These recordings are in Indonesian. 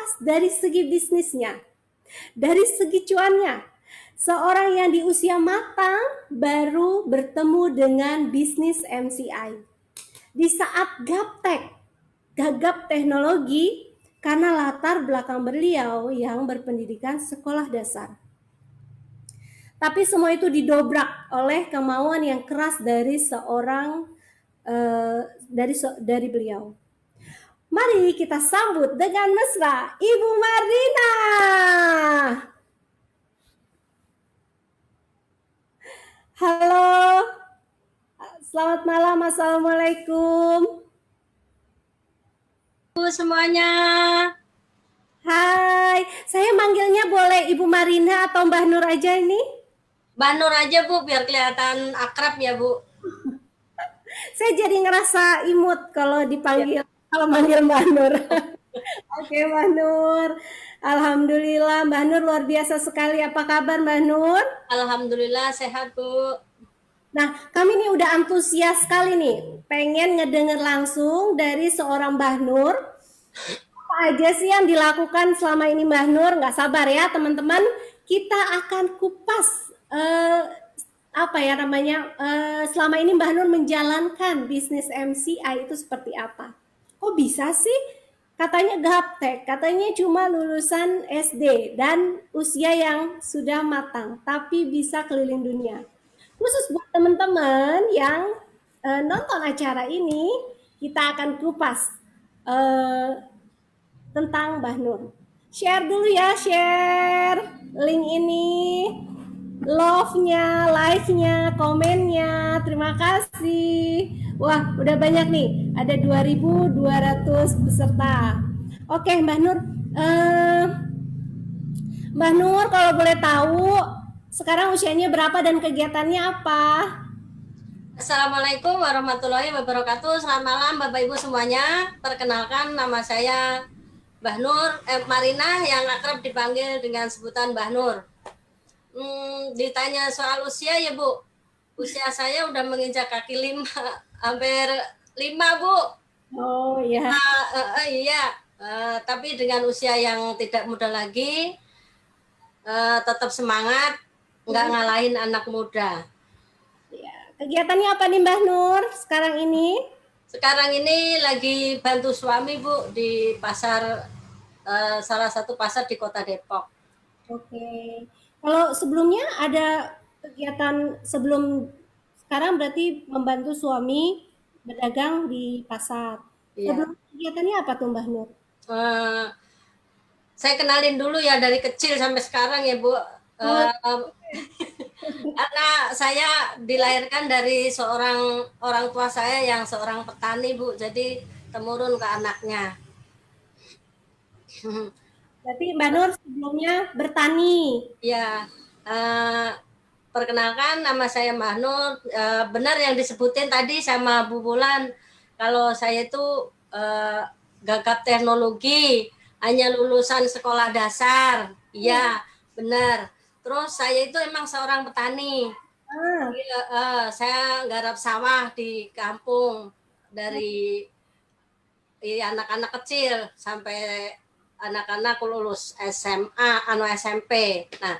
sukses dari segi bisnisnya, dari segi cuannya. Seorang yang di usia matang baru bertemu dengan bisnis MCI. Di saat gaptek, gagap teknologi karena latar belakang beliau yang berpendidikan sekolah dasar. Tapi semua itu didobrak oleh kemauan yang keras dari seorang dari beliau. Mari kita sambut dengan mesra Ibu Marina. Halo, selamat malam, assalamualaikum. Semuanya. Hai, saya manggilnya boleh Ibu Marina atau Mbah Nur aja ini? Mbak Nur aja Bu, biar kelihatan akrab ya Bu. Saya jadi ngerasa imut kalau dipanggil, kalau manggil Mbah Nur. Oke Mbah Nur, alhamdulillah Mbah Nur luar biasa sekali. Apa kabar Mbah Nur? Alhamdulillah sehat Bu. Nah, kami nih udah antusias sekali nih, pengen ngedenger langsung dari seorang Mbah Nur. Apa aja sih yang dilakukan selama ini Mbah Nur? Nggak sabar ya teman-teman, kita akan kupas apa ya namanya, selama ini Mbah Nur menjalankan bisnis MCI itu seperti apa? Kok bisa sih? Katanya gaptek, katanya cuma lulusan SD dan usia yang sudah matang, tapi bisa keliling dunia. Khusus buat teman-teman yang nonton acara ini, kita akan kupas eh, tentang Mbah Nur. Share dulu ya, share link ini, love-nya, like-nya, komennya. Terima kasih. Wah, udah banyak nih. Ada 2.200 peserta. Oke, Mbah Nur. Mbah Nur, kalau boleh tahu, sekarang usianya berapa dan kegiatannya apa? Assalamualaikum warahmatullahi wabarakatuh. Selamat malam Bapak Ibu semuanya. Perkenalkan nama saya Mbah Nur Marina yang akrab dipanggil dengan sebutan Mbah Nur. Ditanya soal usia ya Bu. Usia saya udah menginjak kaki 5, hampir 5 Bu. Oh iya. Iya, tapi dengan usia yang tidak muda lagi, tetap semangat, nggak ngalahin anak muda. Ya. Kegiatannya apa nih Mbah Nur sekarang ini? Sekarang ini lagi bantu suami Bu di pasar, salah satu pasar di Kota Depok. Oke. Kalau sebelumnya ada kegiatan sebelum sekarang berarti membantu suami berdagang di pasar. Iya. Sebelum kegiatannya apa tuh Mbah Nur? Eh, saya kenalin dulu ya dari kecil sampai sekarang ya Bu. Oh, Karena saya dilahirkan dari seorang orang tua saya yang seorang petani Bu, jadi temurun ke anaknya. berarti Mbah Nur sebelumnya bertani. Ya, perkenalkan nama saya Mahnur. Benar yang disebutin tadi sama Bu Bulan, kalau saya itu gagap teknologi, hanya lulusan sekolah dasar. Iya, benar. Terus saya itu emang seorang petani. Ah, Iya, saya garap sawah di kampung dari anak-anak kecil sampai anak-anak lulus SMA, SMP. Nah,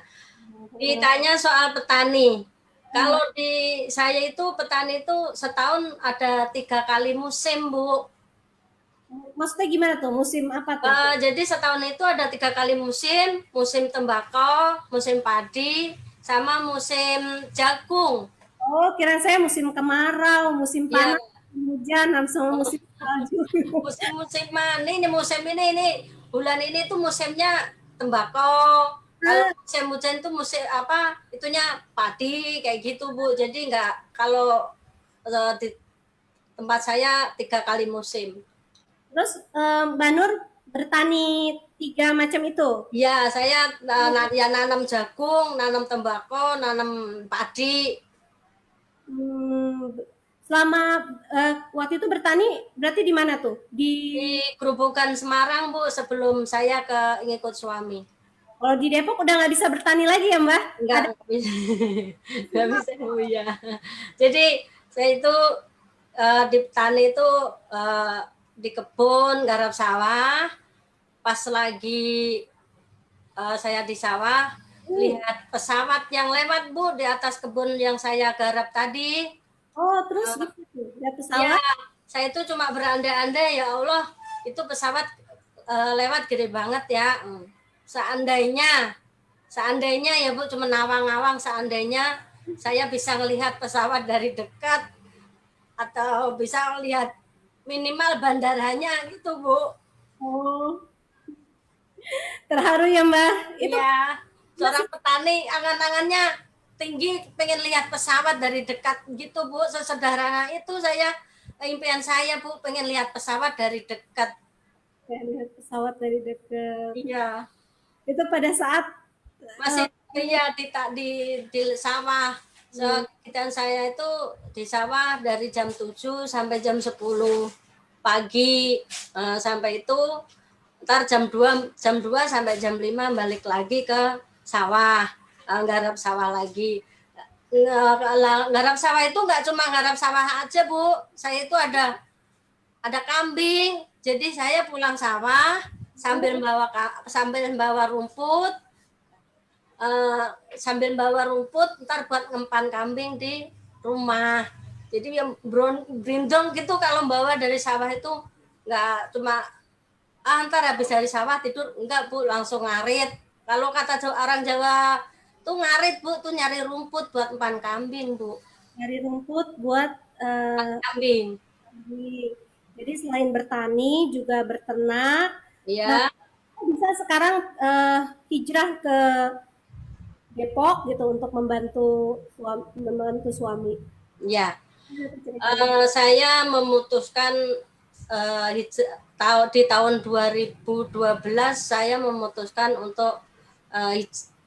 ditanya soal petani. Kalau di saya itu petani itu setahun ada 3 kali musim, Bu. maksudnya gimana tuh? Musim apa tuh? Jadi setahun itu ada 3 kali musim, musim tembakau, musim padi, sama musim jagung. Oh, kira saya musim kemarau, musim Ya, panas, musim hujan, sama musim salju. musim-musim mana ini musim ini bulan ini tuh musimnya tembakau. Kalau Ah, musim hujan tuh musim apa? Itunya padi kayak gitu Bu. Jadi nggak kalau di tempat saya 3 kali musim. terus Mbak Nur bertani 3 macam itu. Ya saya ya nanam jagung, nanam tembakau, nanam padi. Hmm, selama waktu itu bertani berarti di mana tuh? Di Di Gerobokan Semarang Bu sebelum saya ke ngikut suami. kalau di Depok udah nggak bisa bertani lagi ya Mbak? Enggak, Ada nggak bisa. Nggak bisa Bu ya. Jadi saya itu di petani itu di kebun garap sawah, pas lagi saya di sawah, lihat pesawat yang lewat Bu di atas kebun yang saya garap tadi. Oh, terus Uh, gitu. Ada ya, pesawat. saya itu cuma berandai-andai, ya Allah, itu pesawat lewat gede banget ya. Seandainya, seandainya ya Bu, cuma nawang-nawang, seandainya saya bisa melihat pesawat dari dekat atau bisa melihat minimal bandaranya gitu Bu. Oh, terharu ya Mbak. Itu Iya, masih seorang petani angan-angannya tinggi, pengen lihat pesawat dari dekat gitu Bu. Sesederhana itu saya, impian saya Bu, pengen lihat pesawat dari dekat. kayak lihat pesawat dari dekat. Iya, Itu pada saat masih iya di sawah. hmm, Sekitar saya itu di sawah dari jam 7 sampai jam 10 pagi. Sampai itu ntar jam 2 sampai jam 5 balik lagi ke sawah, garap sawah lagi. Garap sawah itu nggak cuma garap sawah aja Bu, saya itu ada kambing, jadi saya pulang sawah sambil bawa rumput, eh, sambil bawa rumput ntar buat ngempan kambing di rumah. Jadi yang brindong gitu kalau bawa dari sawah itu nggak cuma ntar habis dari sawah tidur, enggak Bu, langsung ngarit. Kalau kata orang Jawa tuh ngarit Bu, tuh nyari rumput buat empan kambing Bu. nyari rumput buat Kambing. di- jadi selain bertani juga berternak. Nah, Iya, bisa sekarang hijrah ke Depok gitu untuk membantu suami. iya. Ceritanya. Saya memutuskan di tahun 2012 saya memutuskan untuk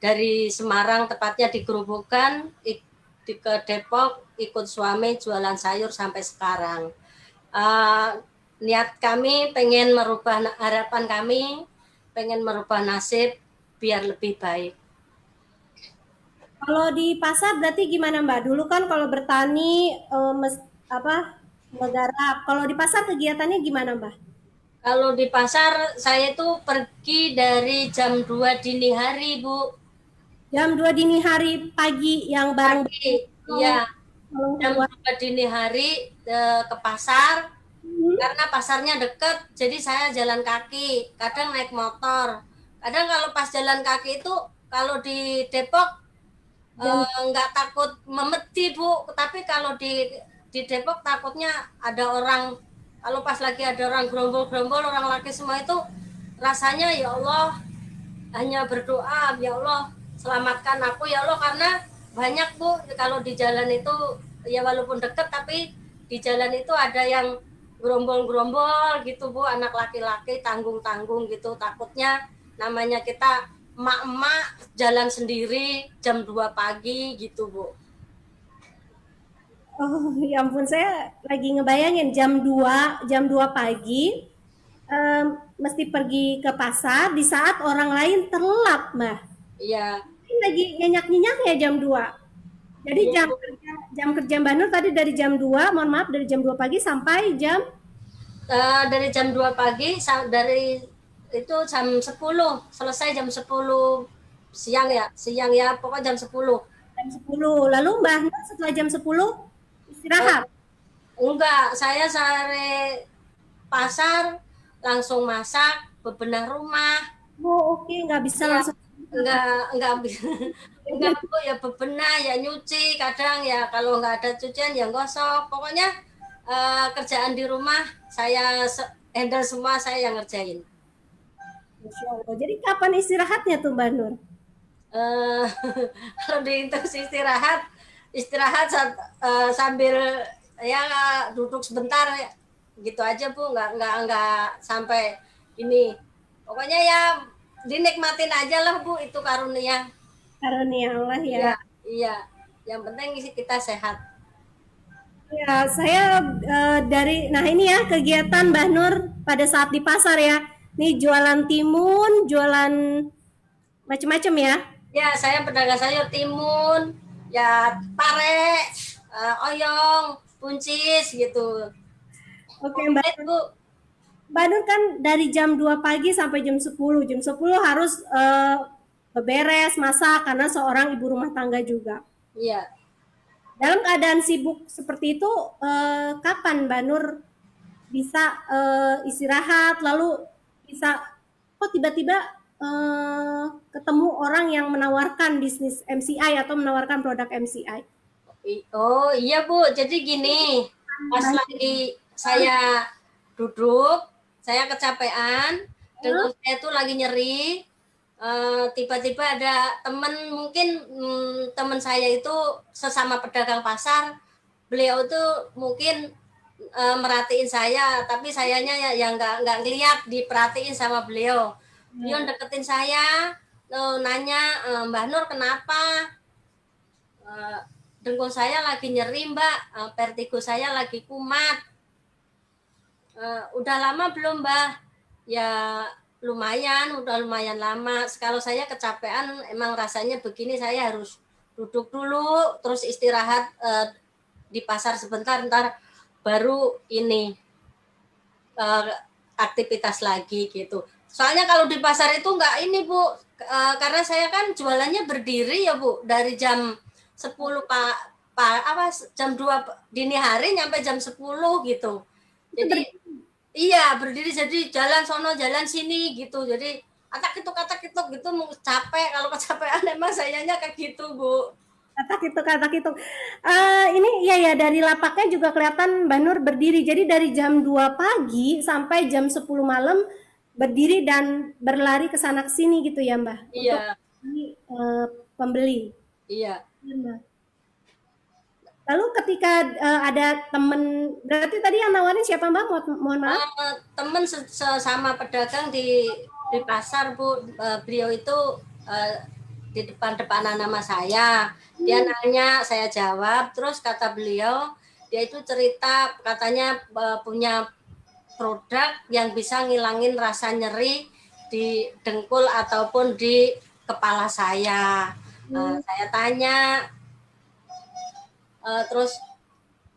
dari Semarang, tepatnya di Gerobokan, ke Depok, ikut suami jualan sayur sampai sekarang. Uh, Niat kami pengen merubah, harapan kami pengen merubah nasib biar lebih baik. Kalau di pasar berarti gimana Mbak? Dulu kan kalau bertani apa menggarap. Kalau di pasar kegiatannya gimana Mbak? Kalau di pasar saya tuh pergi dari jam 2 dini hari Bu, Jam 2 dini hari pagi yang bareng pagi, kalau iya, kalau jam keluar. 2 dini hari ke pasar. Hmm, Karena pasarnya deket, jadi saya jalan kaki, kadang naik motor. Kadang kalau pas jalan kaki itu, kalau di Depok jam nggak takut memeti Bu, tapi kalau di Depok takutnya ada orang, kalau pas lagi ada orang gerombol-gerombol, orang laki semua itu rasanya ya Allah, hanya berdoa, ya Allah selamatkan aku ya Allah, karena banyak Bu, kalau di jalan itu ya walaupun deket tapi di jalan itu ada yang gerombol-gerombol gitu Bu, anak laki-laki tanggung-tanggung gitu, takutnya namanya kita emak-emak jalan sendiri jam 2 pagi gitu Bu. oh ya ampun saya lagi ngebayangin jam 2 pagi em, mesti pergi ke pasar di saat orang lain terlelap, Mbak. Iya, Ini lagi nyenyak-nyenyak ya jam 2. Jadi iya Bu. jam kerja Mbak Nur tadi dari jam 2, mohon maaf dari jam 2 pagi sampai jam Dari jam 2 pagi dari itu jam 10, selesai jam 10 siang ya, siang ya, pokoknya jam 10. jam 10. Lalu Mbak Nur setelah jam 10 Eh, istirahat. Enggak, saya sore pasar langsung masak, bebenah rumah. Oh, oke, nggak bisa Ya, langsung. enggak enggak Bu, ya bebenah, ya nyuci, kadang ya kalau nggak ada cucian ya gosok. Pokoknya kerjaan di rumah saya handle semua, saya yang ngerjain. Masya Allah. Jadi kapan istirahatnya tuh Mbak Nur? eh Kalau dihitung istirahat, istirahat sambil ya duduk sebentar ya, gitu aja Bu, nggak sampai ini, pokoknya ya dinikmatin aja lah Bu, itu karunia. Karunia Allah ya. Iya, iya, yang penting sih kita sehat. Ya, saya nah ini ya kegiatan Mbak Nur pada saat di pasar ya. Nih jualan timun, jualan macam-macam ya. Ya, saya pedagang sayur, timun, ya pare, oyong, buncis gitu, Oke Mbak. komplit Bu. Mbak Nur kan dari jam 2 pagi sampai jam 10. Jam 10 harus beberes, masak karena seorang ibu rumah tangga juga. Iya. Dalam keadaan sibuk seperti itu, kapan Mbak Nur bisa istirahat, lalu bisa kok tiba-tiba ketemu orang yang menawarkan bisnis MCI atau menawarkan produk MCI? Oh iya Bu, jadi gini, pas lagi saya duduk, saya kecapean, dengkul saya tuh lagi nyeri, tiba-tiba ada temen, mungkin temen saya itu sesama pedagang pasar, beliau tuh mungkin merhatiin saya, tapi sayanya ya nggak ngeliat, diperhatiin sama beliau. Beliau deketin saya, nanya, Mbak Nur kenapa? Eh, Dengkul saya lagi nyeri Mbak, vertigo saya lagi kumat. Udah lama belum Mbak? Ya udah lumayan lama. Kalau saya kecapean, emang rasanya begini, saya harus duduk dulu, terus istirahat di pasar sebentar, ntar baru ini uh, aktivitas lagi gitu. Soalnya kalau di pasar itu nggak ini Bu, karena saya kan jualannya berdiri ya Bu, dari jam 10 jam 2 dini hari nyampe jam 10 gitu. Jadi iya berdiri, jadi jalan sono jalan sini gitu. Jadi katak kituk gitu, capek, kalau kecapean emang sayanya kayak gitu Bu. Kata itu. Ini iya ya dari lapaknya juga kelihatan Mbak Nur berdiri. Jadi dari jam 2 pagi sampai jam 10 malam berdiri dan berlari ke sana ke sini gitu ya Mbak untuk Iya, pembeli. iya. Iya, Mbak. Lalu ketika ada temen, berarti tadi yang nawarin siapa Mbak? Mohon maaf. Temen sesama pedagang di pasar Bu, beliau itu di depan-depanan nama saya. Dia nanya, saya jawab, terus kata beliau, dia itu cerita katanya punya produk yang bisa ngilangin rasa nyeri di dengkul ataupun di kepala saya. Saya tanya, terus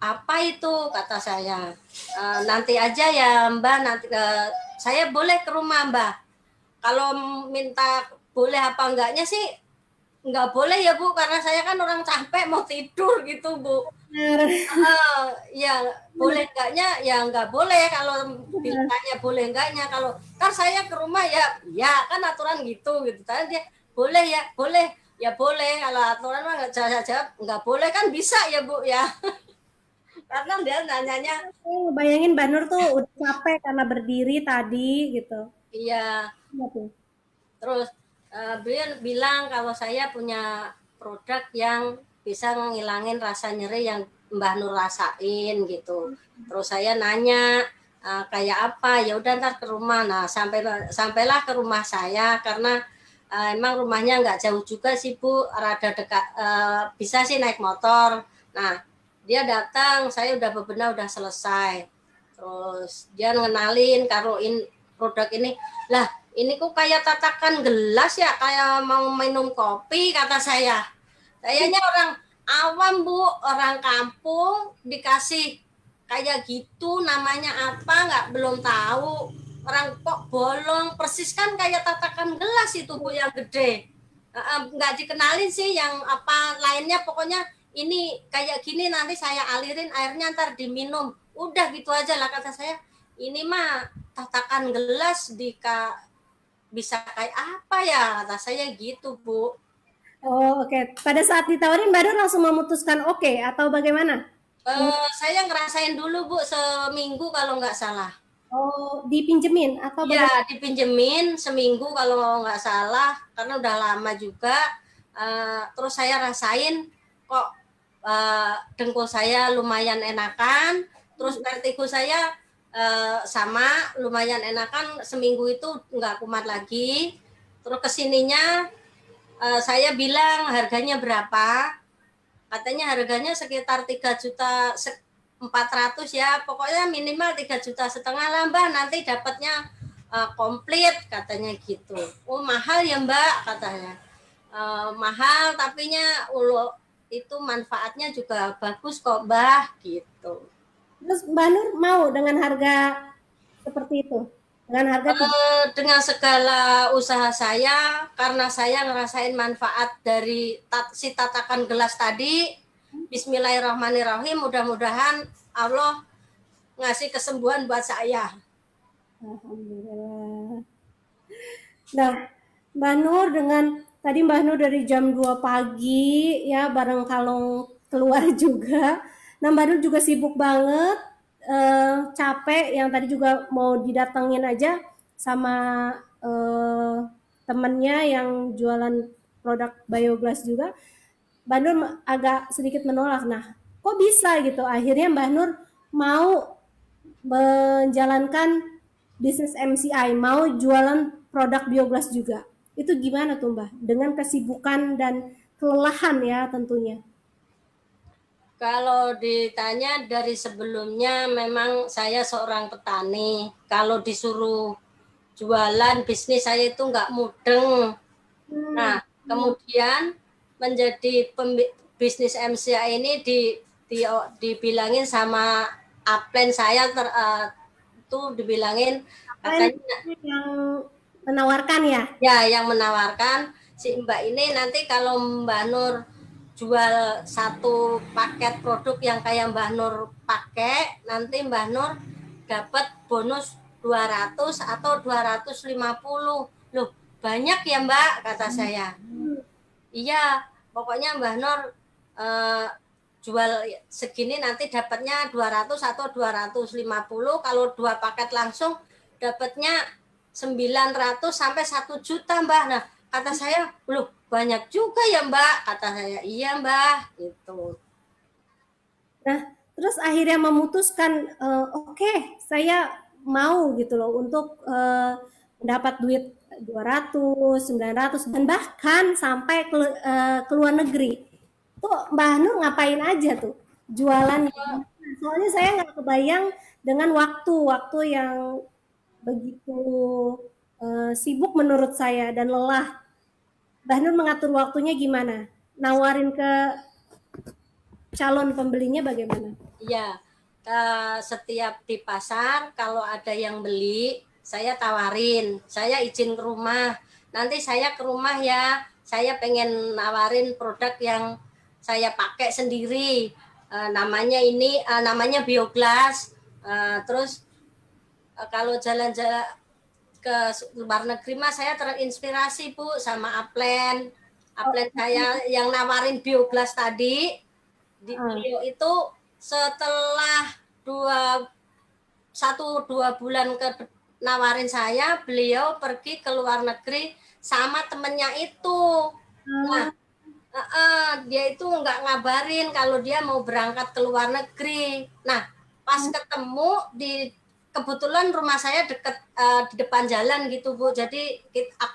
apa itu, kata saya. Nanti aja ya Mbak, nanti saya boleh ke rumah Mbak. Kalau minta boleh apa enggaknya sih nggak boleh ya Bu, karena saya kan orang capek mau tidur gitu Bu. Ya boleh enggaknya ya nggak boleh, kalau ditanya boleh enggaknya, kalau ntar saya ke rumah ya ya kan aturan gitu gitu. Tadi dia boleh ya boleh ya boleh, kalau aturan mah nggak, saya jawab nggak boleh kan bisa ya Bu ya. Karena dia nanyanya. Saya bayangin Mbak Nur tuh udah capek karena berdiri tadi gitu. Iya, Iya tuh. terus beliau bilang kalau saya punya produk yang bisa ngilangin rasa nyeri yang Mbah Nur rasain gitu. Terus saya nanya, kayak apa? Ya udah ntar ke rumah. Nah, sampailah ke rumah saya, karena emang rumahnya nggak jauh juga sih Bu, rada dekat, bisa sih naik motor. Nah, dia datang, saya udah bebenah, udah selesai. Terus dia ngenalin kalau produk ini, lah ini kok kayak tatakan gelas ya, kayak mau minum kopi, kata saya. Sayanya orang awam Bu, orang kampung, dikasih kayak gitu, namanya apa nggak, belum tahu. Orang kok bolong persis kan kayak tatakan gelas itu Bu, yang gede. Nggak dikenalin sih yang apa lainnya, pokoknya ini kayak gini, nanti saya alirin airnya ntar diminum, udah gitu aja lah, kata saya. Ini mah tatakan gelas bisa kayak apa ya, kata saya gitu Bu. Oh, oke. Pada saat ditawarin Mbak Nur langsung memutuskan oke atau bagaimana? Saya ngerasain dulu Bu, seminggu kalau nggak salah. Oh, dipinjemin atau Ya bagaimana? dipinjemin seminggu kalau nggak salah, karena udah lama juga. Terus saya rasain kok dengkul saya lumayan enakan, terus vertigo saya sama lumayan enakan, seminggu itu nggak kumat lagi. Terus kesininya saya bilang harganya berapa, katanya harganya sekitar 3.400.000 ya, pokoknya minimal 3,5 juta lah Mbak, nanti dapatnya komplit, katanya gitu. Oh mahal ya Mbak, katanya. Mahal tapi nya itu manfaatnya juga bagus kok Mbak, gitu. Terus Mbak Nur mau dengan harga seperti itu dengan harga Dengan segala usaha saya, karena saya ngerasain manfaat dari si tatakan gelas tadi, bismillahirrahmanirrahim, mudah-mudahan Allah ngasih kesembuhan buat saya. Alhamdulillah. Nah, Mbak Nur dengan tadi Mbak Nur dari jam 2 pagi ya bareng kalong keluar juga. Nah, Mbak Nur juga sibuk banget, capek yang tadi juga mau didatengin aja sama temennya yang jualan produk biogas juga. Mbak Nur agak sedikit menolak. Nah, kok bisa gitu? Akhirnya Mbak Nur mau menjalankan bisnis MCI, mau jualan produk biogas juga. Itu gimana tuh Mbak? Dengan kesibukan dan kelelahan ya tentunya. Kalau ditanya dari sebelumnya, memang saya seorang petani. Kalau disuruh jualan bisnis saya itu nggak mudeng. Nah, kemudian menjadi bisnis MCA ini dibilangin sama upline saya tuh dibilangin Kalian katanya yang menawarkan ya? ya yang menawarkan si Mbak ini nanti kalau Mbak Nur jual satu paket produk yang kayak Mbak Nur pakai, nanti Mbak Nur dapat bonus 200 atau 250. Loh, banyak ya Mbak, kata saya. Iya, pokoknya Mbak Nur eh, jual segini nanti dapatnya 200 atau 250. Kalau dua paket langsung dapatnya 900 sampai 1 juta Mbak. Nah, kata saya, loh banyak juga ya Mbak, kata saya. Iya Mbak, gitu. Nah, terus akhirnya memutuskan, oke, saya mau gitu loh untuk mendapat duit 200, 900 dan bahkan sampai ke luar negeri. Tuh Mbak Nur ngapain aja tuh jualan? Soalnya saya nggak kebayang dengan waktu-waktu yang begitu sibuk menurut saya dan lelah. Mbak Nur mengatur waktunya gimana? Nawarin ke calon pembelinya bagaimana? Iya, setiap di pasar kalau ada yang beli, saya tawarin, saya izin ke rumah. Nanti saya ke rumah ya, saya pengen nawarin produk yang saya pakai sendiri. Namanya ini namanya Bioglas. Terus kalau jalan-jalan ke luar negeri mah saya terinspirasi Bu sama Upland. Upland saya yang nawarin Bioglas tadi. Beliau itu setelah 1-2 bulan nawarin saya, beliau pergi ke luar negeri sama temennya itu. Nah, dia itu nggak ngabarin kalau dia mau berangkat ke luar negeri. Nah, pas ketemu kebetulan rumah saya deket di depan jalan gitu Bu. Jadi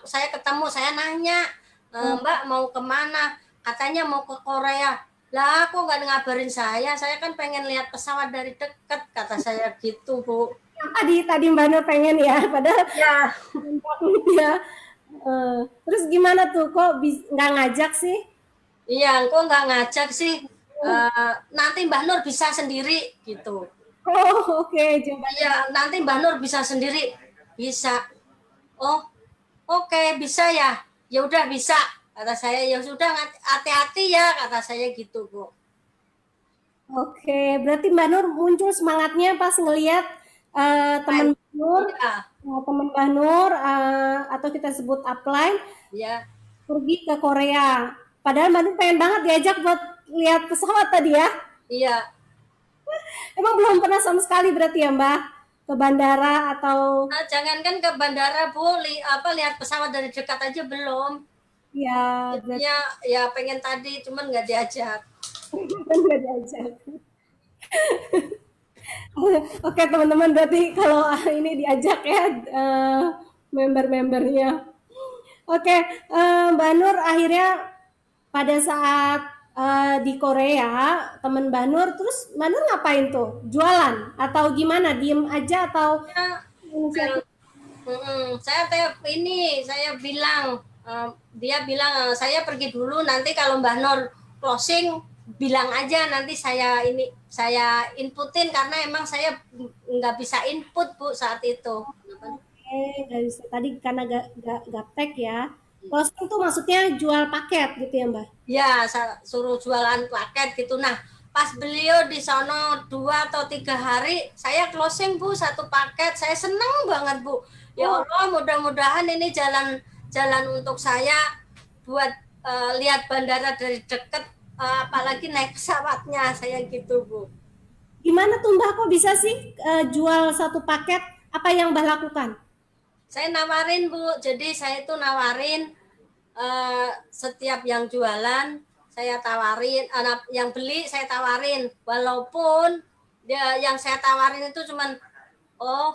saya ketemu, saya nanya, Mbak mau kemana? Katanya mau ke Korea. Lah, kok nggak ngabarin saya kan pengen lihat pesawat dari deket, kata saya gitu Bu. Tadi Mbak Nur pengen ya, padahal Ya, ya. Terus gimana tuh? Kok nggak ngajak sih? iya, kok nggak ngajak sih? Nanti Mbak Nur bisa sendiri gitu. Oh, oke, jawabannya. Iya, nanti Mbak Nur bisa sendiri. Bisa. Oh, oke, bisa ya. Ya udah bisa. Kata saya, ya sudah hati-hati ya, kata saya gitu, Bu. Oke, berarti Mbak Nur muncul semangatnya pas ngelihat teman Mbak Nur, Iya, teman Mbak Nur atau kita sebut upline ya, pergi ke Korea. Padahal Mbak Nur pengen banget diajak buat lihat pesawat tadi ya. iya. Emang belum pernah sama sekali berarti ya Mbak ke bandara atau Nah, jangankan ke bandara, Bu, lihat pesawat dari dekat aja belum. ya berarti Ya, ya pengen tadi, cuman nggak diajak. kan nggak diajak. Oke teman-teman, berarti kalau ini diajak ya member-membernya. Oke, Mbak Nur akhirnya pada saat di Korea temen Mbak Nur, terus Mbak Nur ngapain tuh? Jualan atau gimana? Diem aja atau Ya, inisiatif? saya bilang, dia bilang saya pergi dulu nanti kalau Mbak Nur closing bilang aja, nanti saya inputin karena emang saya nggak bisa input Bu saat itu. Oke, nggak bisa. Tadi karena gaptek ya. Closing tuh maksudnya jual paket gitu ya, Mbak? Ya, suruh jualan paket gitu. Nah, pas beliau di sono 2 atau 3 hari, saya closing Bu satu paket. Saya seneng banget Bu. Ya Oh, Allah, mudah-mudahan ini jalan untuk saya buat lihat bandara dari deket, apalagi naik pesawatnya, saya gitu Bu. gimana tuh Mbak kok bisa sih jual satu paket? Apa yang Mbak lakukan? Saya nawarin Bu, jadi saya itu nawarin setiap yang jualan saya tawarin, yang beli saya tawarin, walaupun dia yang saya tawarin itu cuman, oh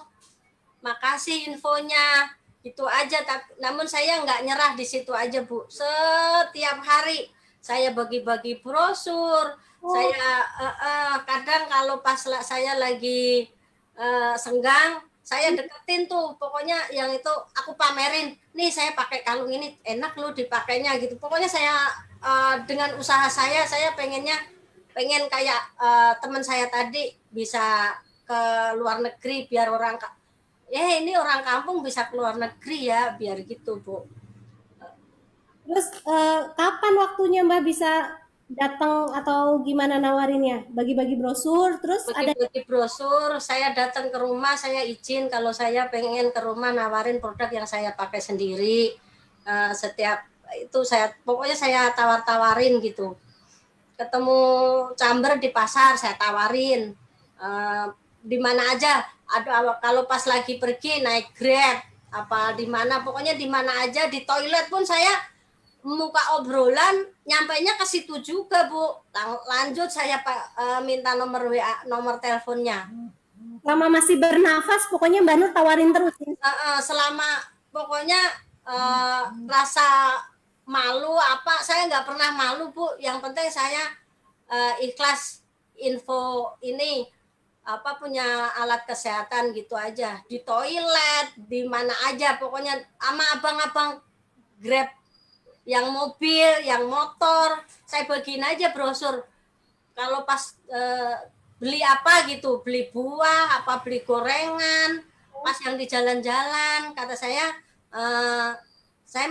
makasih infonya, gitu aja. Tapi namun saya nggak nyerah di situ aja Bu. Setiap hari saya bagi-bagi brosur. Oh, Saya kadang kalau pas saya lagi senggang, saya deketin tuh. Pokoknya yang itu aku pamerin. Nih saya pakai kalung ini, enak loh dipakainya gitu. Pokoknya saya dengan usaha saya pengen kayak teman saya tadi bisa ke luar negeri biar orang ini orang kampung bisa keluar negeri ya biar gitu Bu. terus kapan waktunya Mbak bisa datang atau gimana nawarinnya? Bagi-bagi brosur, terus ada. Bagi-bagi brosur, saya datang ke rumah, saya izin kalau saya pengen ke rumah nawarin produk yang saya pakai sendiri. Setiap itu saya pokoknya saya tawar-tawarin gitu. Ketemu chamber di pasar saya tawarin. Di mana aja, ada kalau pas lagi pergi naik Grab apa di mana, pokoknya di mana aja, di toilet pun saya muka obrolan nyampainya ke situ juga Bu. Lanjut saya minta nomor WA, nomor teleponnya. Selama masih bernafas, pokoknya Mbak Nur tawarin terus ya. Selama pokoknya rasa malu apa saya nggak pernah malu Bu. Yang penting saya ikhlas info ini apa punya alat kesehatan gitu aja, di toilet di mana aja pokoknya, sama abang-abang Grab yang mobil, yang motor, saya bagiin aja brosur. Kalau pas beli apa gitu, beli buah, apa beli gorengan, pas yang di jalan-jalan, kata saya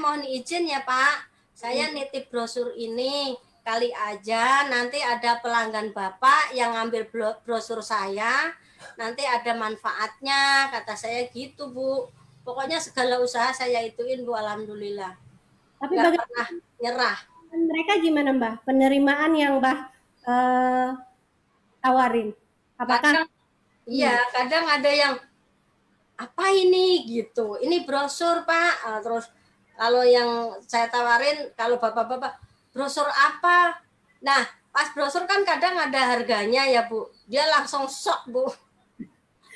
mohon izin ya Pak, saya nitip brosur ini, kali aja nanti ada pelanggan Bapak yang ngambil brosur saya, nanti ada manfaatnya, kata saya gitu Bu. Pokoknya segala usaha saya ituin Bu, alhamdulillah. Tapi Nggak bagaimana pernah nyerah. mereka gimana Mbak? Penerimaan yang Mbak eh, tawarin? Apakah Kadang iya, kadang ada yang apa ini gitu. Ini brosur Pak. Terus kalau yang saya tawarin, kalau bapak-bapak brosur apa? Nah, pas brosur kan kadang ada harganya ya Bu. Dia langsung shock Bu,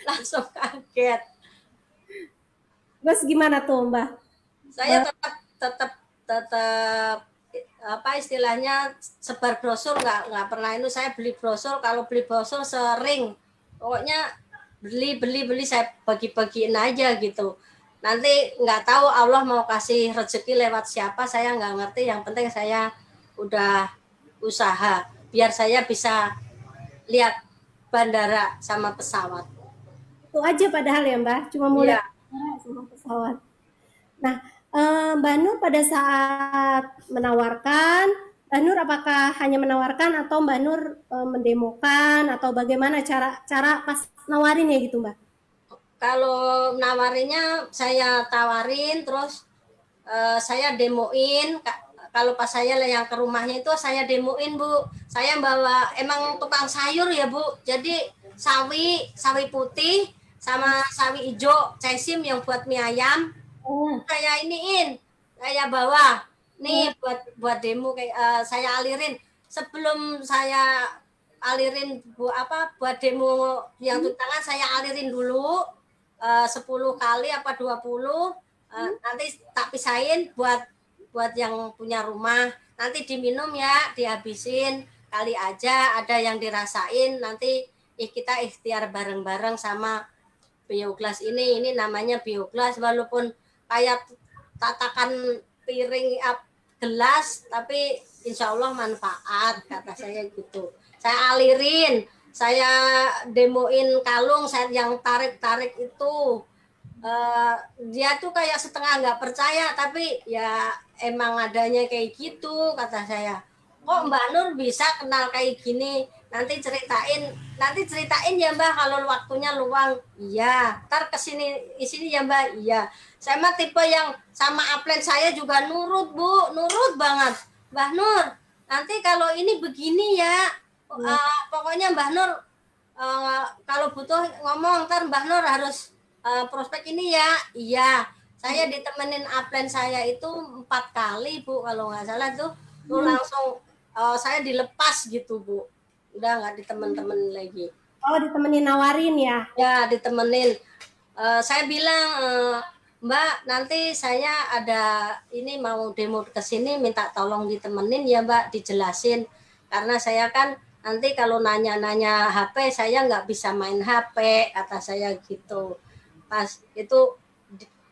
langsung kaget. terus gimana tuh Mbak? Saya tetap apa istilahnya sebar brosur, nggak pernah itu saya beli brosur. Kalau beli brosur sering, pokoknya beli saya bagi-bagiin aja gitu. Nanti nggak tahu Allah mau kasih rezeki lewat siapa, saya nggak ngerti. Yang penting saya udah usaha biar saya bisa lihat bandara sama pesawat. Itu aja padahal ya Mbak, cuma mau Iya. lihat sama pesawat. Nah, Mbak Nur pada saat menawarkan, Mbak Nur apakah hanya menawarkan atau Mbak Nur mendemokan atau bagaimana cara cara pas nawarinnya gitu Mbak? Kalau nawarinya saya tawarin, terus saya demoin. Kalau pas saya yang ke rumahnya itu saya demoin Bu. Saya bawa, emang tukang sayur ya Bu. Jadi sawi putih sama sawi hijau, cesim yang buat mie ayam. Oh, Saya iniin, saya bawa. oh, Nih buat demo kayak saya alirin. Sebelum saya alirin buat demo yang tuntangan, saya alirin dulu 10 kali apa 20, nanti tak pisahin buat yang punya rumah, nanti diminum ya, dihabisin, kali aja ada yang dirasain, nanti kita ikhtiar bareng-bareng sama bioglas ini namanya bioglas, walaupun kayak tatakan piring gelas tapi insya Allah manfaat, kata saya gitu. Saya alirin, saya demoin kalung, saya yang tarik-tarik itu. Dia tuh kayak setengah nggak percaya, tapi ya emang adanya kayak gitu, kata saya. Kok Mbak Nur bisa kenal kayak gini? Nanti ceritain ya Mbak kalau waktunya luang. Iya, ntar kesini sini ya Mbak. Iya. Saya mah tipe yang sama upline saya juga nurut Bu, nurut banget. Mbak Nur, nanti kalau ini begini ya, pokoknya Mbak Nur kalau butuh ngomong, ntar Mbak Nur harus prospek ini ya. Iya, saya ditemenin upline saya itu 4 kali Bu, kalau nggak salah tuh langsung saya dilepas gitu Bu, udah nggak ditemen-temen lagi. Oh, ditemenin nawarin ya. Ya ditemenin. Saya bilang, Mbak nanti saya ada ini mau demo ke sini, minta tolong ditemenin ya Mbak, dijelasin karena saya kan nanti kalau nanya-nanya HP saya nggak bisa main HP, kata saya gitu. Pas itu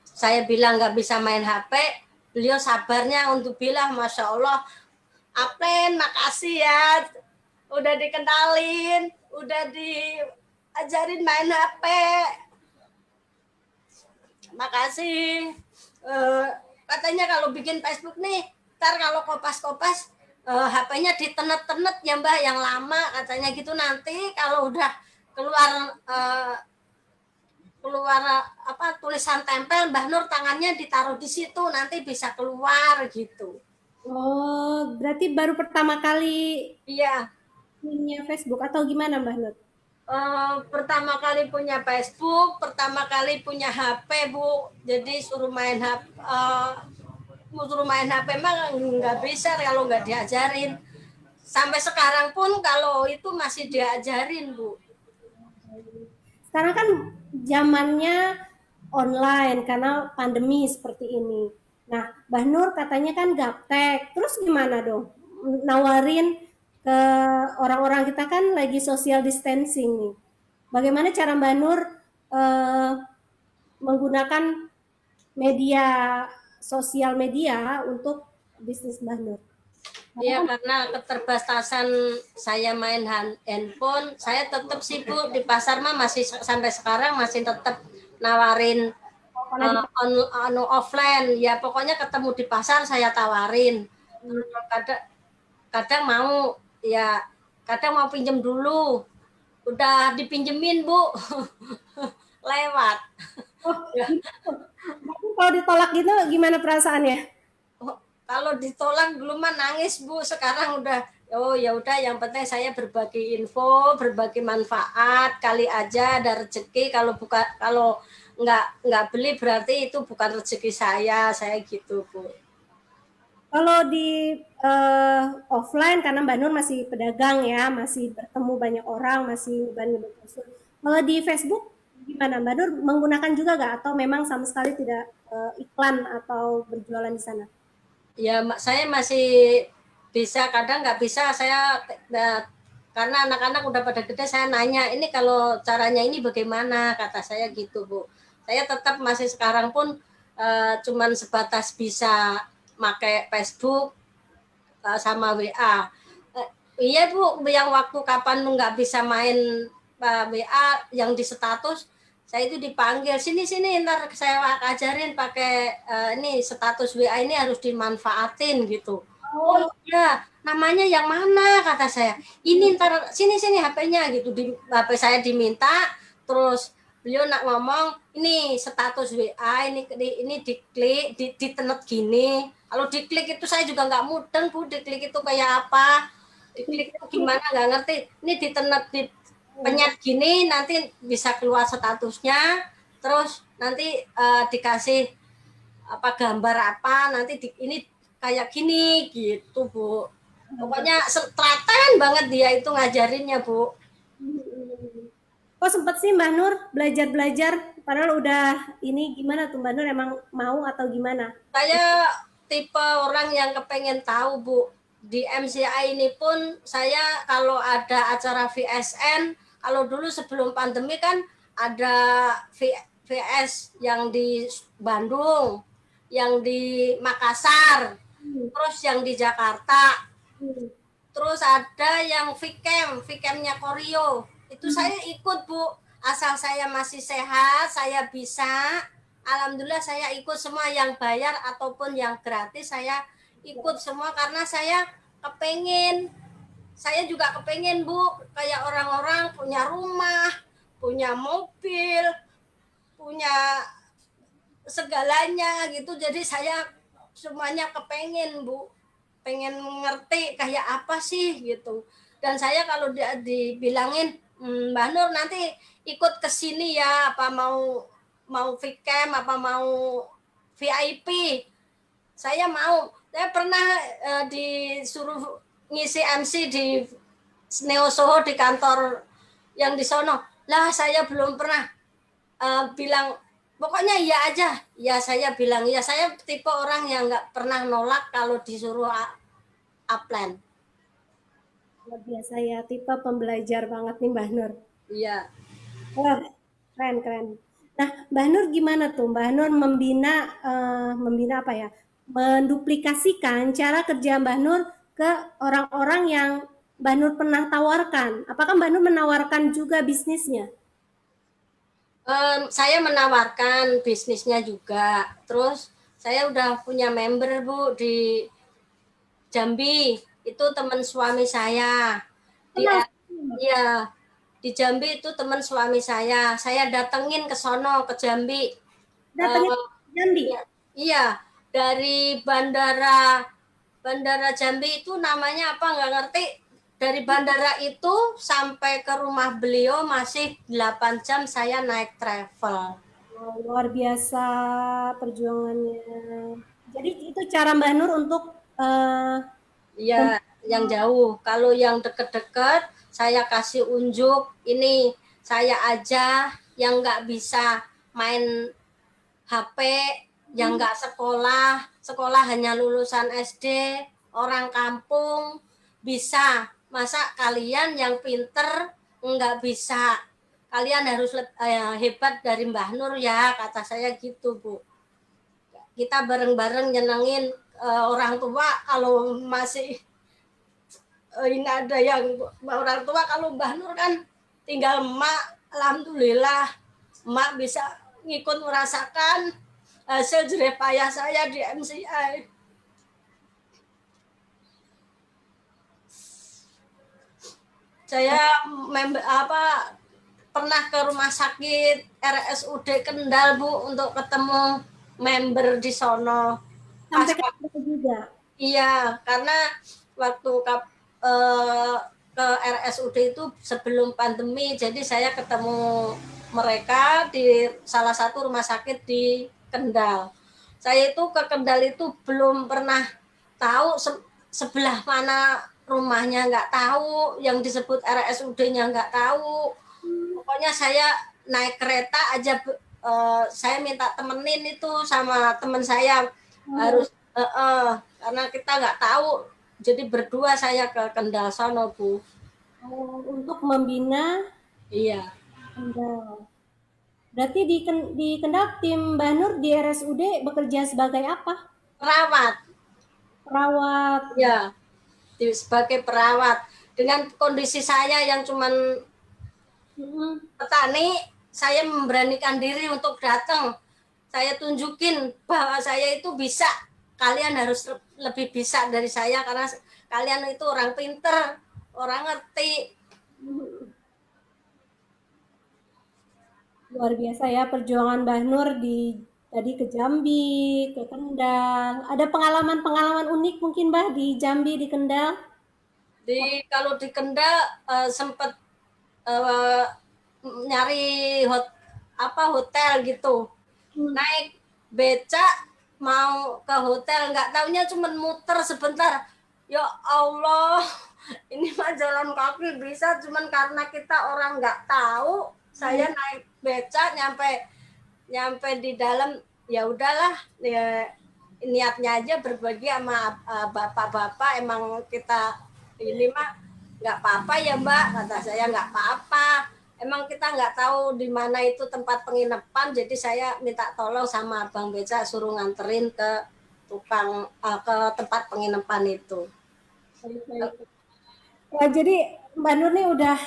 saya bilang nggak bisa main HP, beliau sabarnya untuk bilang Masya Allah Aplen, makasih ya udah dikenalin, udah diajarin main HP. Makasih. Katanya kalau bikin Facebook nih, ntar kalau kopas-kopas HP-nya ditenet-tenet ya Mbak, yang lama katanya gitu. Nanti kalau udah keluar apa tulisan tempel, Mbah Nur tangannya ditaruh di situ, nanti bisa keluar gitu. Oh, berarti baru pertama kali Iya. punya Facebook atau gimana Mbak Nur? Pertama kali punya Facebook, pertama kali punya HP Bu, jadi suruh main HP mah nggak bisa kalau nggak diajarin. Sampai sekarang pun kalau itu masih diajarin Bu. Sekarang kan zamannya online karena pandemi seperti ini. Nah, Mbak Nur katanya kan gaptek. Terus gimana dong? Nawarin ke orang-orang, kita kan lagi social distancing nih. Bagaimana cara Mbak Nur eh, menggunakan media sosial media untuk bisnis Mbak Nur? Iya, karena keterbatasan saya main handphone, saya tetap sih Bu di pasar mah masih sampai sekarang masih tetap nawarin offline. Ya pokoknya ketemu di pasar saya tawarin. Kadang kadang mau ya, kadang mau pinjem dulu. Udah dipinjemin Bu. Lewat. Oh, gitu. Tapi kalau ditolak gitu gimana perasaannya? Oh, kalau ditolak dulu mah nangis Bu, sekarang udah oh ya udah, yang penting saya berbagi info, berbagi manfaat, kali aja ada rezeki. Kalau nggak beli berarti itu bukan rezeki saya gitu Bu. Kalau di offline karena Mbak Nur masih pedagang ya, masih bertemu banyak orang, masih banyak berproses. Kalau di Facebook gimana Mbak Nur, menggunakan juga nggak atau memang sama sekali tidak iklan atau berjualan di sana? Ya saya masih bisa, kadang nggak bisa saya karena anak-anak udah pada gede. Saya nanya ini kalau caranya ini bagaimana, kata saya gitu Bu. Saya tetap masih sekarang pun cuman sebatas bisa pakai Facebook sama WA. Iya Bu, yang waktu kapan nggak bisa main WA yang di status, saya itu dipanggil sini ntar saya ajarin pakai ini status WA ini harus dimanfaatin gitu. Oh Oh, iya, namanya yang mana, kata saya. Ini ntar sini HP-nya gitu. Di HP saya diminta, terus beliau nak ngomong ini status WA ini diklik, ditenet gini. Kalau diklik itu saya juga nggak mudeng Bu, diklik itu kayak apa? Diklik itu gimana nggak ngerti. Ini ditenet di penyet gini nanti bisa keluar statusnya, terus nanti dikasih apa gambar apa, nanti ini kayak gini gitu Bu. Pokoknya telaten banget dia itu ngajarinnya Bu. kok sempet sih Mbak Nur belajar-belajar, padahal udah ini, gimana tuh Mbak Nur, emang mau atau gimana? Saya tipe orang yang kepengen tahu Bu. Di MCI ini pun saya kalau ada acara VSN, kalau dulu sebelum pandemi kan ada VS yang di Bandung, yang di Makassar. terus yang di Jakarta, Hmm. terus ada yang Vcamnya Koryo. Itu saya ikut Bu, asal saya masih sehat, saya bisa. Alhamdulillah saya ikut semua yang bayar ataupun yang gratis saya ikut semua karena saya juga kepengen Bu kayak orang-orang punya rumah, punya mobil, punya segalanya gitu. Jadi saya semuanya kepengen Bu, pengen ngerti kayak apa sih gitu. Dan saya kalau dibilangin Mbak Nur nanti ikut ke sini ya, apa mau VCam apa mau VIP, saya mau. Saya pernah disuruh ngisi MC di Neo Soho di kantor yang di sono. Lah saya belum pernah bilang pokoknya iya aja. Ya saya bilang ya, saya tipe orang yang nggak pernah nolak kalau disuruh upland. Luar biasa ya, tipe pembelajar banget nih Mbak Nur. Iya. Wah, keren keren. Nah, Mbak Nur gimana tuh? Mbak Nur membina apa ya? Menduplikasikan cara kerja Mbak Nur ke orang-orang yang Mbak Nur pernah tawarkan. Apakah Mbak Nur menawarkan juga bisnisnya? Saya menawarkan bisnisnya juga. Terus saya udah punya member Bu di Jambi. Itu teman suami saya. Di Pernah ya di Jambi itu teman suami saya. Saya datengin ke sono ke Jambi. datangnya Eh, Jambi. iya, iya, dari Bandara Jambi itu namanya apa nggak ngerti. Dari bandara itu sampai ke rumah beliau masih 8 jam saya naik travel. Oh, luar biasa perjuangannya. Jadi itu cara Mbak Nur untuk Iya, yang jauh. Kalau yang deket-deket, saya kasih unjuk. Ini saya aja yang nggak bisa main HP, yang nggak sekolah, sekolah hanya lulusan SD, orang kampung bisa. Masa kalian yang pinter nggak bisa? Kalian harus hebat dari Mbah Nur ya, kata saya gitu Bu. Kita bareng-bareng nyenengin orang tua kalau masih ini ada yang orang tua. Kalau Mbah Nur kan tinggal emak, alhamdulillah emak bisa ngikut merasakan hasil jerih payah saya di MCI. Saya pernah ke rumah sakit RSUD Kendal Bu untuk ketemu member di sono. Pas sampai ke juga. Iya, karena waktu eh, ke RSUD itu sebelum pandemi, jadi saya ketemu mereka di salah satu rumah sakit di Kendal. Saya itu ke Kendal itu belum pernah tahu sebelah mana rumahnya, nggak tahu, yang disebut RSUD-nya nggak tahu. Pokoknya saya naik kereta aja, saya minta temenin itu sama teman saya, harus karena kita nggak tahu, jadi berdua saya ke Kendal sono Bu. Untuk membina Iya, Kendal. Berarti di Kendal tim Mbak Nur di RSUD bekerja sebagai apa? perawat. Perawat. Ya, sebagai perawat dengan kondisi saya yang cuman Mm-mm. petani. Saya memberanikan diri untuk datang, saya tunjukin bahwa saya itu bisa. Kalian harus lebih bisa dari saya karena kalian itu orang pinter, orang ngerti. Luar biasa ya perjuangan Mbak Nur tadi ke Jambi, ke Kendal. Ada pengalaman-pengalaman unik mungkin Mbak di Jambi, di Kendal? Kalau di Kendal sempat uh, nyari hotel gitu, Hmm. naik beca mau ke hotel, nggak taunya cuma muter sebentar. Ya Allah, ini mah jalan kaki bisa, cuman karena kita orang nggak tahu. Saya naik beca nyampe nyampe di dalam, ya udahlah, ya, niatnya aja berbagi sama bapak-bapak. Emang kita ini mah nggak apa-apa ya Mbak, kata saya. Nggak apa-apa, emang kita nggak tahu di mana itu tempat penginapan, jadi saya minta tolong sama Bang Beca suruh nganterin ke tukang ke tempat penginapan itu. Ya, jadi Mbak Nur nih udah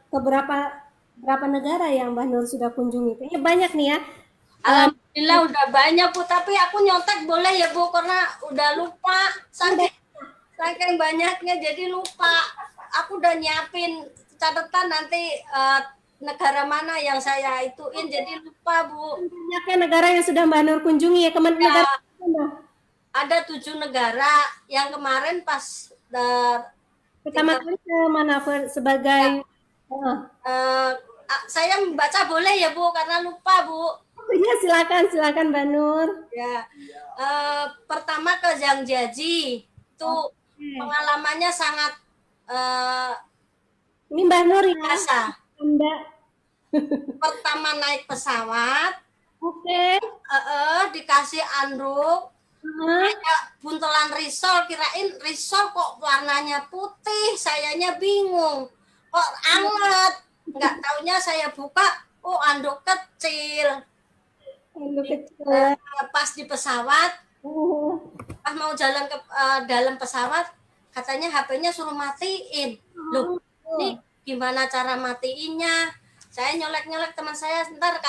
ke berapa negara yang Mbak Nur sudah kunjungi? Kayaknya banyak nih ya. Eh, Alhamdulillah udah banyak Bu, tapi aku nyontek boleh ya Bu, karena udah lupa udah. saking banyaknya jadi lupa. Aku udah nyiapin catatan nanti negara mana yang saya ituin jadi lupa Bu. Banyaknya negara yang sudah Mbak Nur kunjungi ya. Negara Ya, mana? ada 7 negara yang kemarin pas Pertama tiga kali ke mana sebagai eh, saya membaca boleh ya Bu karena lupa Bu. oh iya, silakan silakan Mbak Nur. Ya, pertama ke Zhangjiaji itu Oke. pengalamannya sangat eh, Ini Mbak Nur ya. biasa. Anda. Pertama naik pesawat, Oke. dikasih anduk, Heeh. kayak buntelan risol, kirain risol kok warnanya putih, sayanya bingung, kok anget, nggak taunya saya buka, oh anduk kecil. Aduh kecil. Pas di pesawat, Uh, pas mau jalan ke dalam pesawat, katanya HP-nya suruh matiin. Loh, ini gimana cara matiinnya? Saya nyolek-nyolek teman saya, ntar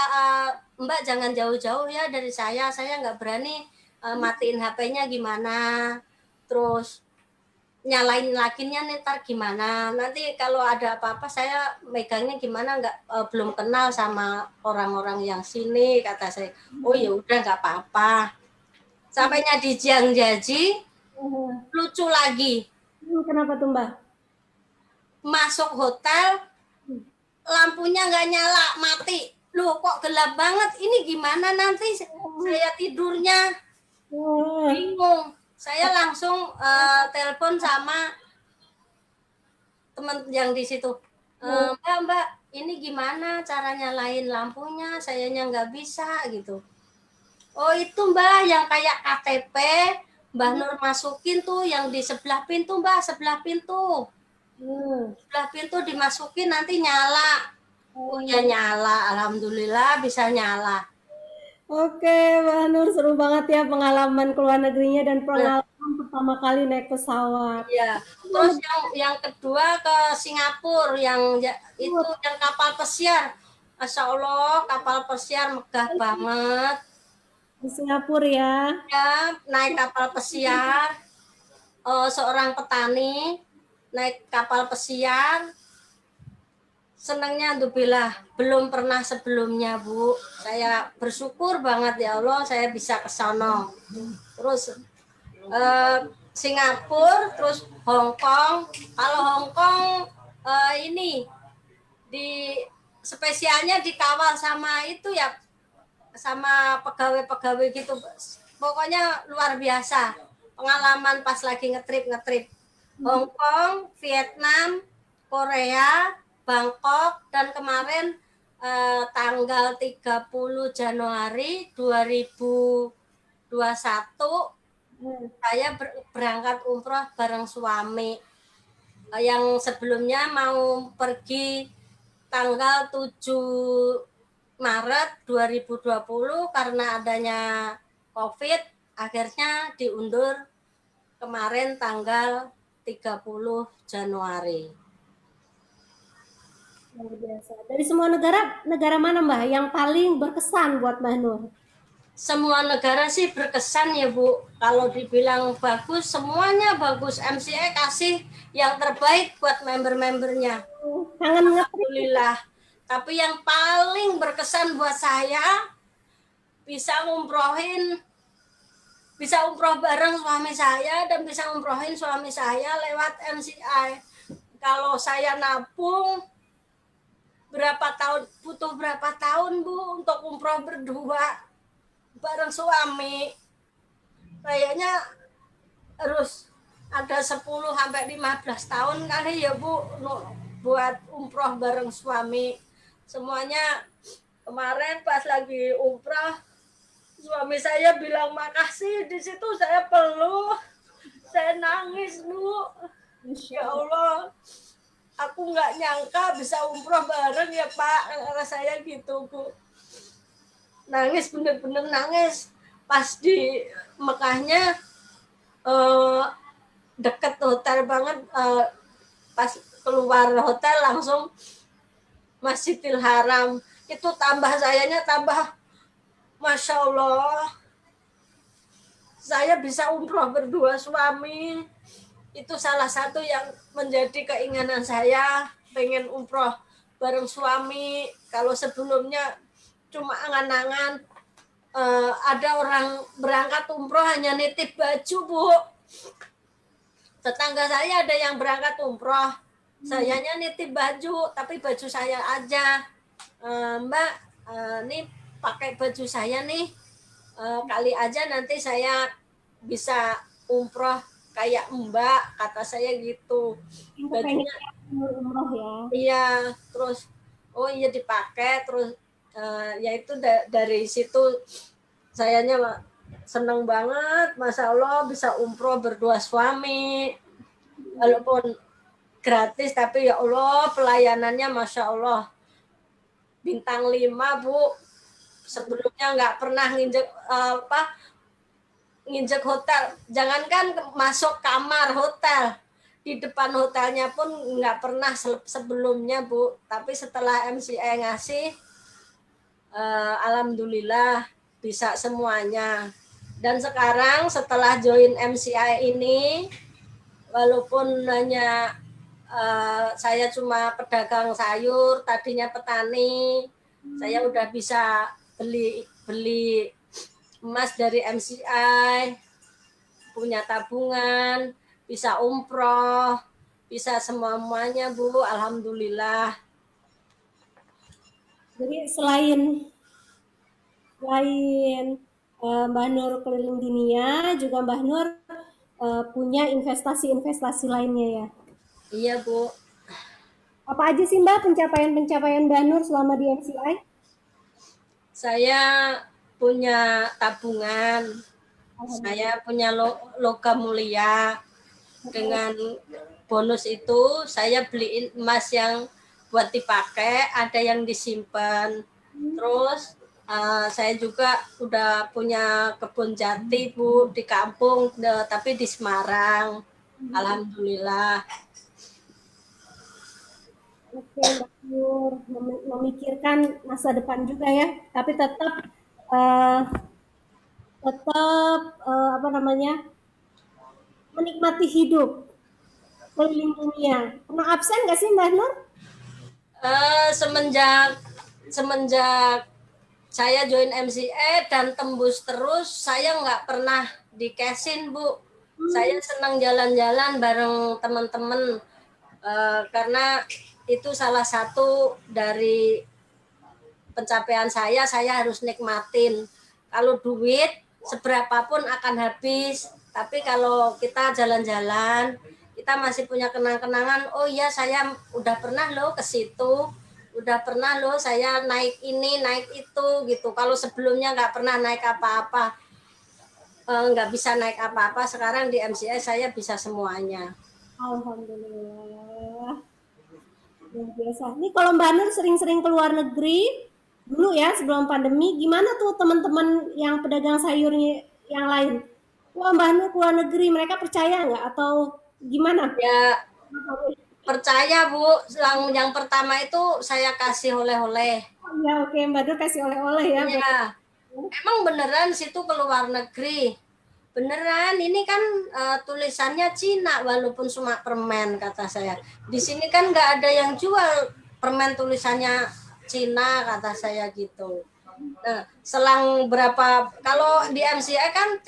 Mbak jangan jauh-jauh ya dari saya nggak berani matiin HP-nya gimana. Terus nyalain lakinya nih ntar gimana. Nanti kalau ada apa-apa saya megangnya gimana nggak belum kenal sama orang-orang yang sini kata saya. Oh ya udah nggak apa-apa. Sampainya di Jiangjaji lucu lagi. Kenapa tuh Mbak? Masuk hotel lampunya nggak nyala, mati. Loh kok gelap banget, ini gimana nanti saya tidurnya, bingung. Saya langsung telepon sama teman yang di situ. Mbak, ini gimana cara nyalain lampunya, sayanya nggak bisa gitu. Oh itu Mbak yang kayak KTP, Mbak Nur masukin tuh yang di sebelah pintu Mbak, sebelah pintu. Sebelah pintu dimasukin nanti nyala. Oh ya nyala, alhamdulillah bisa nyala. Oke, Mbak Nur seru banget ya pengalaman ke luar negerinya dan Nah, pengalaman pertama kali naik pesawat. iya. Terus yang kedua ke Singapura itu yang kapal pesiar. Masya Allah kapal pesiar megah banget. Di Singapura ya. Ya naik kapal pesiar. Seorang petani naik kapal pesiar. Senangnya alhamdulillah belum pernah sebelumnya Bu. Saya bersyukur banget ya Allah saya bisa ke sana. Terus Singapura, terus Hong Kong. Kalau Hong Kong ini di spesialnya dikawal sama itu ya sama pegawai-pegawai gitu. Pokoknya luar biasa. Pengalaman pas lagi ngetrip. Hong Kong, Vietnam, Korea, Bangkok dan kemarin tanggal 30 Januari 2021 saya berangkat umroh bareng suami. Yang sebelumnya mau pergi tanggal 7 Maret 2020 karena adanya COVID akhirnya diundur kemarin tanggal 30 Januari. Luar biasa. Dari semua negara mana Mbak yang paling berkesan buat Mbak Nur? Semua negara sih berkesan ya Bu. Kalau dibilang bagus, semuanya bagus. MCA kasih yang terbaik buat member-membernya. Kangen ngetrip. Alhamdulillah. Tapi yang paling berkesan buat saya bisa umroh bareng suami saya dan bisa umrohin suami saya lewat MCI. Kalau saya nabung butuh berapa tahun Bu untuk umroh berdua bareng suami. Kayaknya harus ada 10 sampai 15 tahun kali ya Bu buat umroh bareng suami. Semuanya kemarin pas lagi umroh suami saya bilang makasih, di situ saya peluk, saya nangis Bu. Ya Allah, aku nggak nyangka bisa umroh bareng ya Pak, kata saya gitu Bu. Nangis bener-bener nangis. pas di Mekahnya eh, deket hotel banget, pas keluar hotel langsung Masjidil Haram. Itu tambah sayanya tambah, Masya Allah, saya bisa umroh berdua suami. Itu salah satu yang menjadi keinginan saya, pengen umroh bareng suami. Kalau sebelumnya cuma angan-angan, ada orang berangkat umroh hanya nitip baju, Bu. Tetangga saya ada yang berangkat umroh, sayanya nitip baju, tapi baju saya aja. Mbak, nih pakai baju saya nih, kali aja nanti saya bisa umroh kayak Mbak, kata saya gitu. Yang kepengen Bajunya umroh ya. iya, terus oh iya dipakai, terus ya itu dari situ sayanya seneng banget, Masya Allah bisa umroh berdua suami, walaupun gratis tapi ya Allah pelayanannya Masya Allah bintang 5, Bu. Sebelumnya nggak pernah nginjek hotel, jangankan masuk kamar hotel, di depan hotelnya pun nggak pernah sebelumnya, Bu. Tapi setelah MCA ngasih, alhamdulillah bisa semuanya. Dan sekarang setelah join MCA ini, walaupun hanya saya cuma pedagang sayur, tadinya petani, saya udah bisa beli beli emas dari MCI, punya tabungan, bisa umroh, bisa semuanya, Bu. Alhamdulillah. Jadi selain Mbah Nur keliling dunia, juga Mbah Nur punya investasi-investasi lainnya ya. Iya, Bu. Apa aja sih Mbak pencapaian-pencapaian Mbah Nur selama di MCI? Saya punya tabungan, saya Alhamdulillah. punya logam mulia. Dengan bonus itu saya beliin emas yang buat dipakai, ada yang disimpan. Terus saya juga udah punya kebun jati, Bu, di kampung, tapi di Semarang. Alhamdulillah. Oke, Mbak Nur memikirkan masa depan juga ya, tapi eh, apa namanya, menikmati hidup keliling dunia. Pernah absen nggak sih Mbak Nur? Semenjak semenjak saya join MCA dan tembus terus, saya nggak pernah dikesin, Bu. Saya senang jalan-jalan bareng teman-teman, karena itu salah satu dari pencapaian saya harus nikmatin. Kalau duit seberapapun akan habis, tapi kalau kita jalan-jalan, kita masih punya kenang-kenangan. Oh iya, saya udah pernah loh ke situ, udah pernah loh saya naik ini, naik itu gitu. Kalau sebelumnya nggak pernah naik apa-apa, nggak bisa naik apa-apa, sekarang di MCS saya bisa semuanya. Alhamdulillah. Luar biasa. Nih kalau Mbak Nur sering-sering keluar negeri, dulu ya sebelum pandemi, gimana tuh teman-teman yang pedagang sayurnya yang lain? Wah Mbak Nur keluar negeri, mereka percaya nggak atau gimana? Ya percaya, Bu, yang pertama itu saya kasih oleh-oleh. Oh, iya oke Mbak Nur kasih oleh-oleh ya. Iya, emang beneran situ keluar negeri. Beneran, ini kan tulisannya Cina walaupun cuma permen, kata saya. Di sini kan nggak ada yang jual permen tulisannya Cina, kata saya gitu. Nah, selang berapa, kalau di MCI kan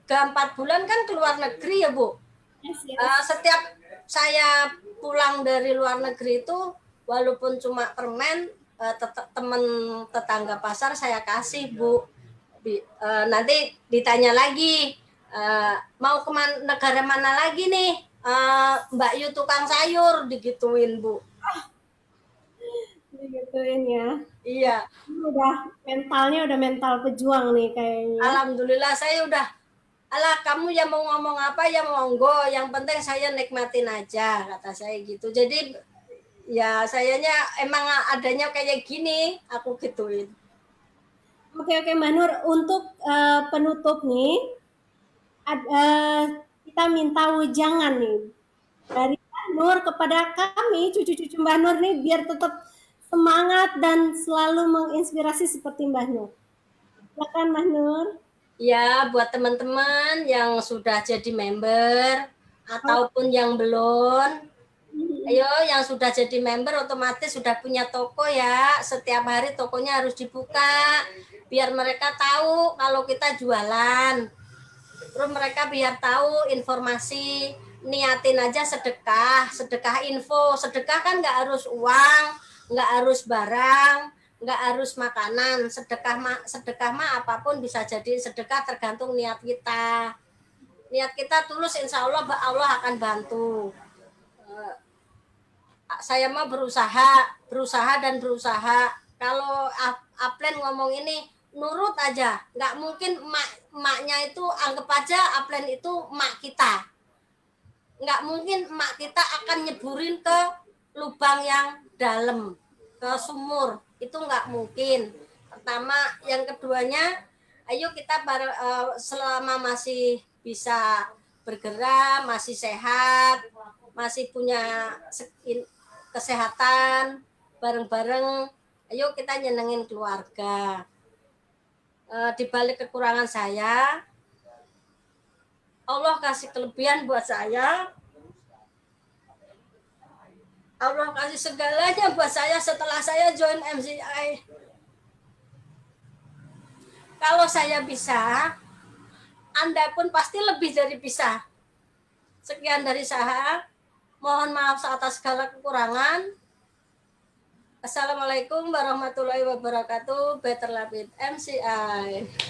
3-4 bulan kan keluar negeri ya, Bu. Yes, yes. Setiap saya pulang dari luar negeri itu, walaupun cuma permen, teman tetangga pasar saya kasih, Bu. Nanti ditanya lagi, mau ke negara mana lagi nih, Mbak Yu tukang sayur, digituin, Bu. Digituin ya. Iya, Udah mental pejuang nih kayaknya. alhamdulillah saya udah, alah kamu yang mau ngomong apa ya monggo, yang penting saya nikmatin aja, kata saya gitu. Jadi ya sayanya emang adanya kayak gini, aku gituin. Oke, oke, Mbak Nur, untuk penutup nih, kita minta wejangan nih dari Mbak Nur kepada kami, cucu-cucu Mbak Nur nih, biar tetap semangat dan selalu menginspirasi seperti Mbak Nur. Silakan Mbak Nur. Ya, buat teman-teman yang sudah jadi member Oh, ataupun yang belum, ayo yang sudah jadi member otomatis sudah punya toko ya. Setiap hari tokonya harus dibuka biar mereka tahu kalau kita jualan. Terus mereka biar tahu informasi, niatin aja sedekah, sedekah info. Sedekah kan nggak harus uang, nggak harus barang, nggak harus makanan. Sedekah mah apapun bisa jadi sedekah tergantung niat kita. Niat kita tulus, insya Allah Allah akan bantu. Saya mah berusaha dan berusaha. Kalau Aplen ngomong ini nurut aja, nggak mungkin emaknya itu anggap aja Aplen itu emak kita, nggak mungkin emak kita akan nyeburin ke lubang yang dalam, ke sumur, itu nggak mungkin. Pertama, yang keduanya, ayo kita selama masih bisa bergerak, masih sehat, masih punya kesehatan, bareng-bareng, ayo kita nyenengin keluarga. Di balik kekurangan saya, Allah kasih kelebihan buat saya. Allah kasih segalanya buat saya setelah saya join MCI. Kalau saya bisa, Anda pun pasti lebih dari bisa. Sekian dari saya. Mohon maaf atas segala kekurangan. Assalamualaikum warahmatullahi wabarakatuh. Better Labit MCI.